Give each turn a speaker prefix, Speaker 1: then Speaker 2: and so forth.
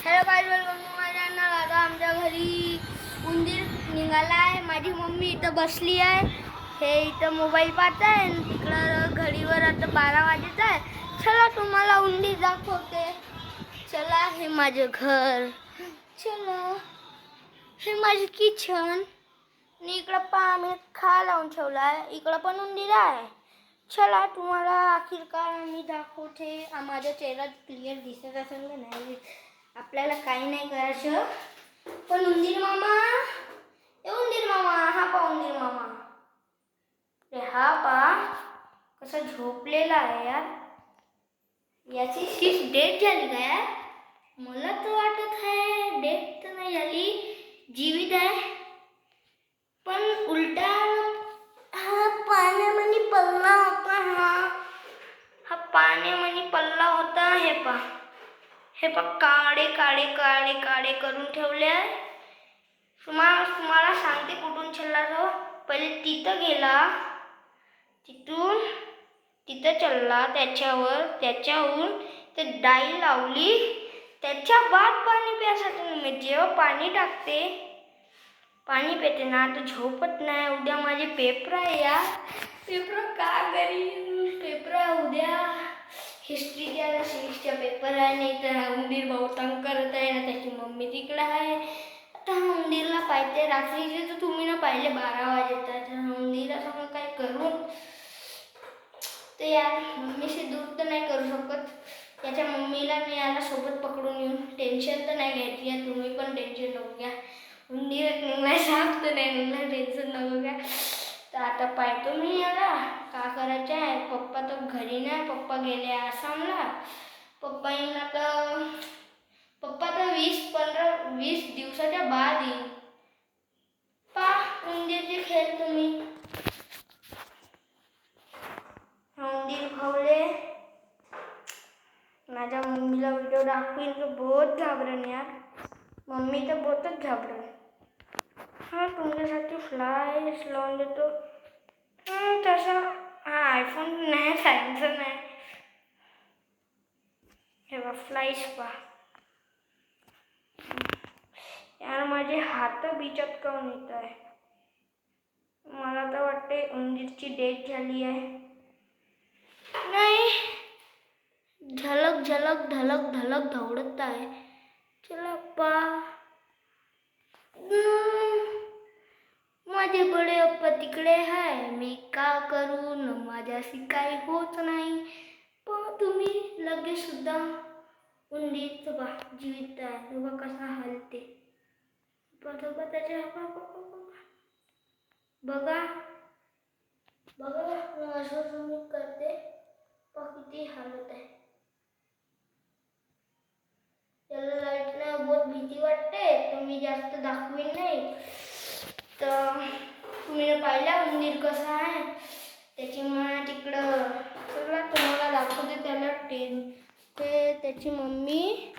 Speaker 1: Hello guys, welcome to my channel. आता आमच्या घरी उंदीर निघाला आहे. माझी मम्मी इथं बसली आहे. हे इथं मोबाईल पाहत आहे आणि तिकडं घडीवर आता 12 वाजत आहे. चला तुम्हाला उंदीर दाखवते. चला, हे माझं घर. चला, हे माझे किचन. आणि इकडं पहा, मी खा लावून ठेवला आहे. इकडं पण उंदीर आहे. चला तुम्हाला आखिरकार मी दाखवते. माझा चेहरा क्लिअर दिसत असेल का नाही. आपल्याला काही नाही करायचं. पण उंदीर मामा, उंदीर मामा, हा पा उंदीर मामा. हा पा कसा झोपलेला आहे यार. याची शीश डेट झाली का यार? मला तर वाटत आहे डेट तर नाही झाली, जीवित आहे. पण उलटा हा पाण्यामध्ये पडला होता. हा पाण्यामध्ये पडला होता. हे पा काळे काळे काळे काळे करून ठेवले आहे. तुम्हाला सांगते कुठून छल्ला तो. पहिले तिथं गेला, तिथं चढला, त्याच्याहून ते डाई लावली. त्याच्या बाद पाणी प्यायचं. तुम्ही जेव्हा पाणी टाकते, पाणी पिते ना, तर झोपत नाही. उद्या माझे पेपर आहे यार. पेपर का करीन? पेपर उद्या हिस्ट्रीच्या सिरीजचा पेपर आहे. नाही तर उंदीर भाऊ तंग करत आहे ना, त्याची मम्मी तिकडे आहे. आता उंदीरला पाहिजे. रात्रीचे तर तुम्ही ना पाहिले 12 वाजता. उंदीर असं काय करून ते यार मम्मीशी दूर तर नाही करू शकत. त्याच्या मम्मीला मी याला सोबत पकडून येऊन टेन्शन तर नाही घ्यायची आहे. तुम्ही पण टेन्शन नको घ्या. उंदीर निघाय साफ तर नाही निघाला, टेन्शन नको घ्या. तर आता पाहतो मी याला का करायचं आहे. पप्पा तर घरी नाही, पप्पा गेले आसामला. पप्पा तर 20 दिवसाच्या बाद येईल. पा उंदीरचे खेळ तुम्ही. उंदीर भावले माझ्या मम्मीला व्हिडिओ दाखवीन तो बहुत घाबरण यार. मम्मी तर बहुतच घाबरण. हाँ, तुमच्यासाठी फ्लाईस लावून देतो. तसा हा आयफोन नाही, सॅमसंग आहे. हे बघ फ्लाईस पा यार. माझे हात बिचत काऊन येत आहे. मला तर वाटते उंदीरची डेथ झाली आहे. नाही, झलक झलक धलक धलक धावडत आहे. चला पा, माझे बडे अप्पा तिकडे आहे. मी का करू न, माझ्याशी काही होत नाही. पण तुम्ही लगेच सुद्धा उंदीर बा जीवित आहे. बघा कसा हलते. बघा त्याच्या बघा असं तुम्ही करते. किती हालत आहे. त्याला लाईटनं बहुत भीती वाटते, तर मी जास्त दाखवीन नाही. तर तुम्ही पाहिला उंदीर कसा आहे. त्याची मा तिकडं चला तुम्हाला दाखवते. त्याला ते त्याची मम्मी